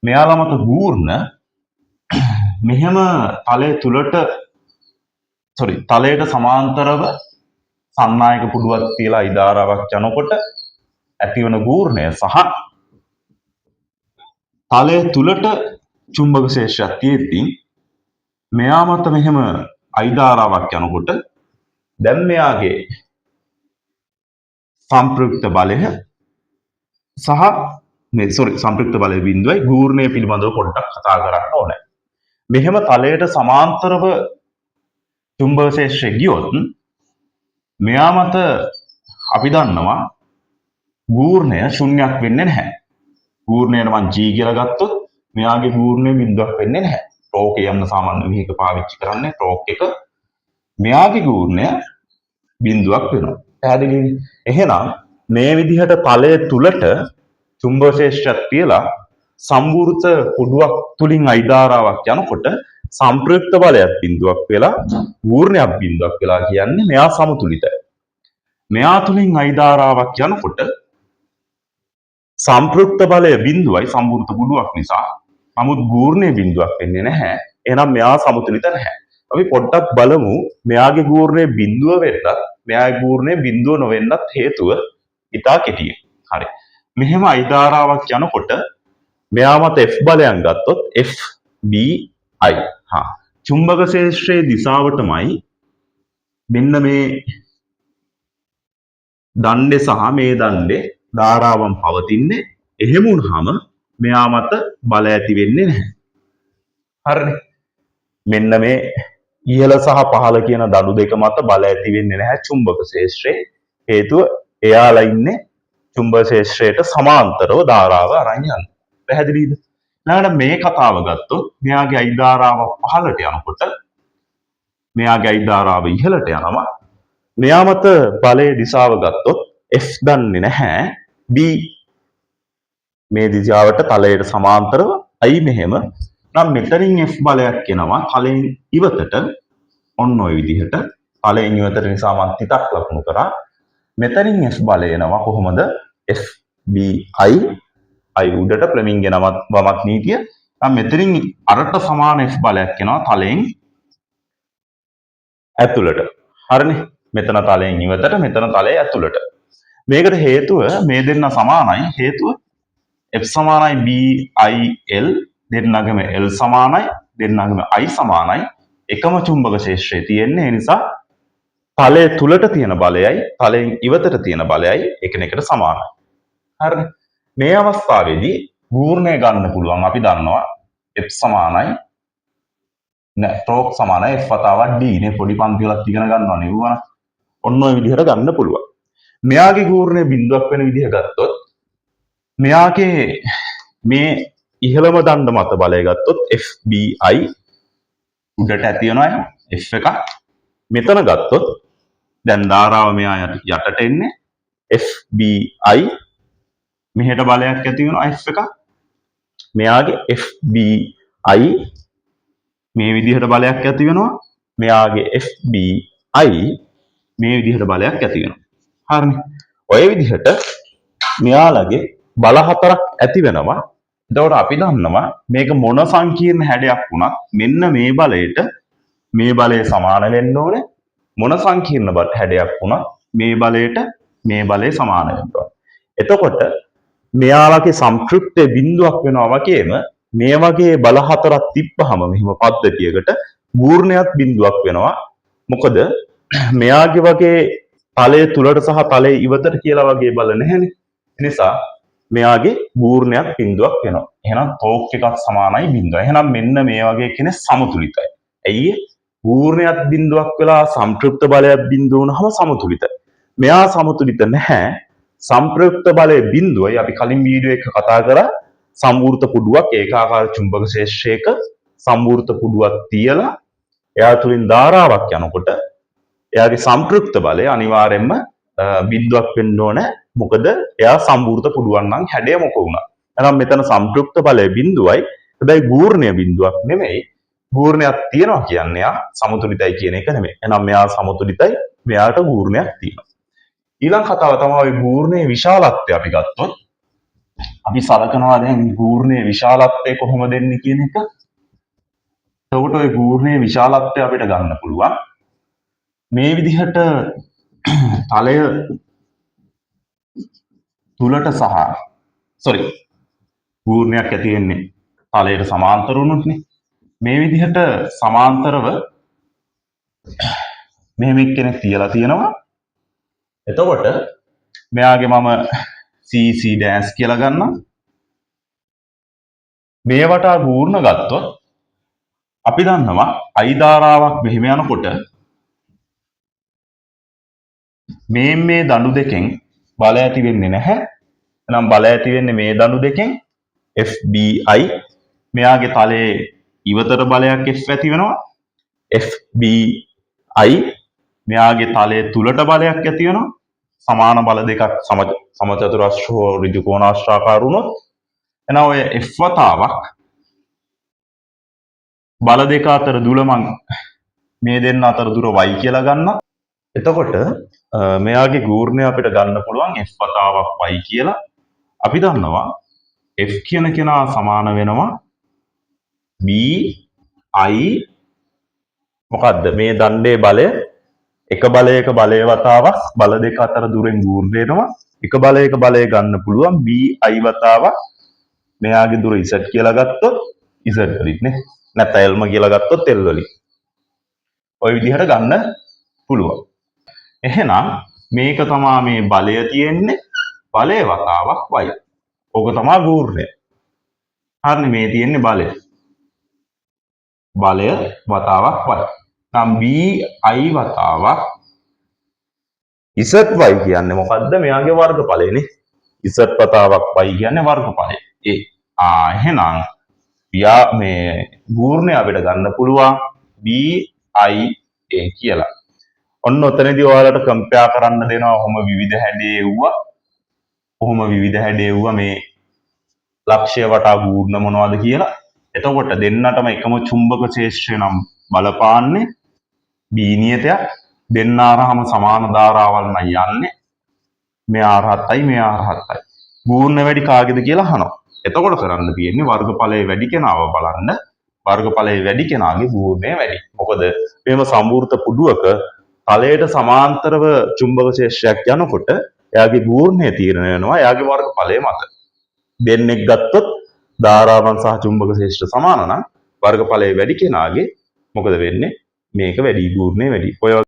මෙයාලා මත ගූර්ණ මෙහෙම තලයට සමාන්තරව සන්නායක පුඩුවක් තියලා ඉදාරාවක් යනකොට ඇතිවන ගූර්ණය සහ තලය තුලට චුම්බක ශේෂ්ත්‍රයක් තියෙද්දී මෙයා මත මෙහෙම අයිදාරාවක් යනකොට දැන් මෙයාගේ සංප්‍රයුක්ත බලය සංප්‍රයුක්ත බලය බිඳුවයි ගූර්ණය පිළිබඳව පොඩ්ඩක් කතා කරන්න ඕනේ. මෙහෙම තලයට සමාන්තරව චුම්බක ශේෂ්ත්‍රය ගියොත් මෙයා මත අපි දන්නවා ගූර්ණය ශුන්‍යයක් වෙන්නේ නැහැ. ගූර්ණයට මං G කියලා ගත්තොත් මෙයාගේ ගූර්ණය බිඳුවක් වෙන්නේ නැහැ. ටෝක් යන්න සාමාන්‍ය විදිහක පාවිච්චි කරන්නේ ටෝක් එක. මෙයාගේ ගූර්ණය බිඳුවක් වෙනවා. පැහැදිලිද? එහෙනම් මේ විදිහට තලය තුලට චුම්බක ශේෂ්ත්‍රයක් තියලා සම්වෘත කුඩුවක් තුලින් අයිදාරාවක් යනකොට සංප්‍රයුක්ත බලයක් බිඳුවක් වෙලා ගූර්ණයක් බිඳුවක් වෙලා කියන්නේ මෙයා සමතුලිතයි. මෙයා තුලින් අයිදාරාවක් යනකොට සංප්‍රයුක්ත බලය බිඳුවයි සම්වෘත කුඩුවක් නිසා. නමුත් ගූර්ණයේ බිඳුවක් වෙන්නේ නැහැ. එහෙනම් මෙයා සමතුලිත නැහැ. අපි පොඩ්ඩක් බලමු මෙයාගේ ගූර්ණයේ බිඳුව වෙන්නත් මෙයාගේ ගූර්ණයේ බිඳුව නොවෙන්නත් හේතුව ඉතා කෙටියෙන්. හරි. මෙහෙම අයිදාරාවක් යනකොට මෙයා මත F බලයන් ගත්තොත් F B I. චුම්බක ශේෂ්ත්‍රයේ දිශාවටමයි මෙන්න මේ දණ්ඩේ සහ මේ දණ්ඩේ ධාරාවන් පවතින්නේ. එහෙම වුණාම මෙයා මත බල ඇති වෙන්නේ නැහැ. හරිනේ. මෙන්න මේ ඉහළ සහ පහළ කියන දඩු දෙක මත බල ඇති වෙන්නේ නැහැ චුම්බක ශේෂ්ත්‍රයේ. හේතුව එයාලා ඉන්නේ චුම්බක ශේෂ්ත්‍රයට සමාන්තරව ධාරාව අරන් යන්නේ. පැහැදිලිද? ඊළඟට මේ කතාව ගත්තොත් මෙයාගේ අයිධාරාව පහළට යනකොට මෙයාගේ අයිධාරාව ඉහළට යනවා. මෙයා මත බලයේ දිශාව ගත්තොත් F දන්නේ නැහැ. B මේ දිශාවට තලයට සමාන්තරව I මෙහෙම. නම් මෙතනින් F බලයක් එනවා තලයෙන් ඉවතට. ඔන්න ඔය විදිහට තලයෙන් ඉවතට නිසා මම තිතක් ලකුණු කරා. මෙතනින් F බලය එනවා කොහොමද? F B I උඩට ෆ්ලෙමින්ගේ නමත් වමත් නීතිය. නම් මෙතනින් අරට සමාන F බලයක් එනවා තලයෙන් ඇතුළට. හරිනේ. මෙතන තලයෙන් ඉවතට මෙතන තලයේ ඇතුළට. මේකට හේතුව මේ දෙන්න සමානයි. හේතුව F සමානයි B I L දෙන්නගම L සමානයි දෙන්නගම I සමානයි. එකම චුම්බක ශේෂ්ත්‍රය තියෙන්නේ. ඒ නිසා තලයේ තුලට තියෙන බලයයි තලයෙන් ඉවතට තියෙන බලයයි එකිනෙකට සමානයි. හරිනේ. මේ අවස්ථාවේදී ගූර්ණය ගන්න පුළුවන්. අපි දන්නවා F සමානයි ටෝක් සමානයි F වතාවක් D නේ. පොඩි පන්ති වලත් ඉගෙන ගන්නවා නේ වුණා. ඔන්න ඔය විදිහට ගන්න පුළුවන්. මෙයාගේ ගූර්ණය බිඳුවක් වෙන විදිහ ගත්තොත් මෙයාගේ මේ ඉහළම දණ්ඩ මත බලය ගත්තොත් FBI උඩට ඇති වෙනවා F එකක්. මෙතන ගත්තොත් දැන් ධාරාව මෙයා යටට එන්නේ FBI මෙහෙට බලයක් ඇති වෙනවා F එකක්. මෙයාගේ FBI මේ විදිහට බලයක් ඇති වෙනවා. මෙයාගේ FBI මේ විදිහට බලයක් ඇති වෙනවා. හරිනේ. ඔය විදිහට මෙයාලගේ බල හතරක් ඇති වෙනවා. එතකොට අපි දන්නවා මේක මොන සංකීර්ණ හැඩයක් වුණත් මෙන්න මේ බලයට මේ බලය සමාන වෙන්න ඕනේ. මොන සංකීර්ණ හැඩයක් වුණත් මේ බලයට මේ බලය සමාන වෙන්න ඕනේ. එතකොට මෙයාලගේ සංකෘප්තේ බිඳුවක් වෙනවා වගේම මේ වගේ බල හතරක් තිබ්බහම මෙහිම පද්ධතියකට ගූර්ණයක් බිඳුවක් වෙනවා. මොකද මෙයාගේ වගේ තලයේ තුලට සහ තලයේ ඉවතට කියලා වගේ බල නැහැනේ. ඒ නිසා මෙයාගේ ගූර්ණයක් බිඳුවක් වෙනවා. එහෙනම් ටෝක් එකක් සමානයි බිඳුව. එහෙනම් මෙන්න මේ වගේ කෙනෙක් සමතුලිතයි. ඇයි ගූර්ණයක් බිඳුවක් වෙලා සංප්‍රයුක්ත බලයක් බිඳුව වුණාම සමතුලිතයි. මෙයා සමතුලිත නැහැ. සංප්‍රයුක්ත බලයේ බිඳුවයි අපි කලින් වීඩියෝ එක කතා කරා. සම්වෘත පුඩුවක් ඒකාකාර චුම්බක ශේෂ්ත්‍රයක සම්වෘත පුඩුවක් තියලා එයා තුලින් ධාරාවක් යනකොට එයාගේ සංප්‍රයුක්ත බලය අනිවාර්යයෙන්ම බිඳුවක් වෙන්න ඕනේ. මොකද එයා සම්වෘත පුඩුවක් නම් හැඩය මොක වුණා. එහෙනම් මෙතන සංප්‍රයුක්ත බලය බිඳුවයි. හැබැයි ගූර්ණය බිඳුවක් නෙමෙයි. ගූර්ණයක් තියනවා කියන්නේ එයා සමතුලිතයි කියන එක නෙමෙයි. එහෙනම් මෙයා සමතුලිතයි. මෙයාට ගූර්ණයක් තියෙනවා. ඊළඟ කතාව තමයි ගූර්ණයේ විශාලත්වය අපි ගත්තොත් අපි සලකනවා දැන් ගූර්ණයේ විශාලත්වය කොහොමද එන්නේ කියන එක. එතකොට ওই ගූර්ණයේ විශාලත්වය අපිට ගන්න පුළුවන් මේ විදිහට තලය තුලට සහ ගූර්ණයක් ඇති වෙන්නේ තලයට සමාන්තර වුණොත්නේ. මේ විදිහට සමාන්තරව මෙහෙම එක්කෙනෙක් තියලා තියෙනවා. එතකොට මෙයාගේ මම CC ඩෑෂ් කියලා ගන්නම්. මේ වටා ගූර්ණ ගත්තොත් අපි දන්නවා I ධාරාවක් මෙහෙම යනකොට මේ දඬු දෙකෙන් බල ඇති වෙන්නේ නැහැ. එහෙනම් බල ඇති වෙන්නේ මේ දඬු දෙකෙන් FBI. මෙයාගේ තලයේ ඉවතට බලයක් F ඇති වෙනවා. FBI. මෙයාගේ තලයේ තුලට බලයක් ඇති වෙනවා. සමාන බල දෙකක් සමචතුරස්‍ර හෝ ඍජු කෝණාශ්‍රාකාර වුණොත් එහෙනම් ඔය F වතාවක් බල දෙක අතර දුර මං මේ දෙන්න අතර දුර y කියලා ගන්න. එතකොට මෙයාගේ ගූර්ණය අපිට ගන්න පුළුවන් F වතාවක් y කියලා. අපි දන්නවා F කියන කෙනා සමාන වෙනවා BI මොකද්ද මේ දණ්ඩේ බලය එක බලයක බලය වතාවක් බල දෙක අතර දුරෙන් ගූර්ණ වෙනවා. එක බලයක බලය ගන්න පුළුවන් BI වතාවක් මෙයාගේ දුර z කියලා ගත්තොත් z වලින් නේ. නැත්නම් L කියලා ගත්තොත් L වලින්. ওই විදිහට ගන්න පුළුවන්. එහෙනම් මේක තමයි මේ බලය තියෙන්නේ බලය වතාවක් y. ඕක තමයි ගූර්ණය. හරිනේ මේ තියෙන්නේ බලය. බලය වතාවක් y. නම් BI වතාවක් ZY කියන්නේ මොකද්ද? මෙයාගේ වර්ගඵලයනේ. Z වතාවක් y කියන්නේ වර්ගඵලය. එහෙනම් මේ ගූර්ණය අපිට ගන්න පුළුවන් BIA කියලා. ඔන්න ඔතනදී ඔයාලට කම්පෙයාර් කරන්න දෙනවා කොහොම විවිධ හැඩේ වුණා. කොහොම විවිධ හැඩේ වුණා මේ ලක්ෂ්‍ය වටා ගූර්ණ මොනවද කියලා. එතකොට දෙන්නටම එකම චුම්බක ක්ෂේත්‍රය නම් බලපාන්නේ B නියතයක්. දෙන්න ආරහම සමාන ධාරාවල් නම් යන්නේ. මෙයා රහත්යි මෙයා රහත්යි. ගූර්ණ වැඩි කාගේද කියලා අහනවා. එතකොට කරන්න තියෙන්නේ වර්ගඵලයේ වැඩි කෙනාව බලන්න. වර්ගඵලයේ වැඩි කෙනාගේ ගූර්ණය වැඩි. මොකද මේම සම්පූර්ණ පුඩුවක තලයට සමාන්තරව චුම්බක ක්ෂේත්‍රයක් යනකොට එයාගේ ගූර්ණය තීරණය වෙනවා එයාගේ වර්ගඵලය මත. දෙන්නෙක් ගත්තොත් ධාරාවන් සහ චුම්බක ක්ෂේත්‍ර සමාන නම් වර්ගඵලයේ වැඩි කෙනාගේ මොකද වෙන්නේ? මේක වැඩි ගූර්ණය වැඩි. ඔය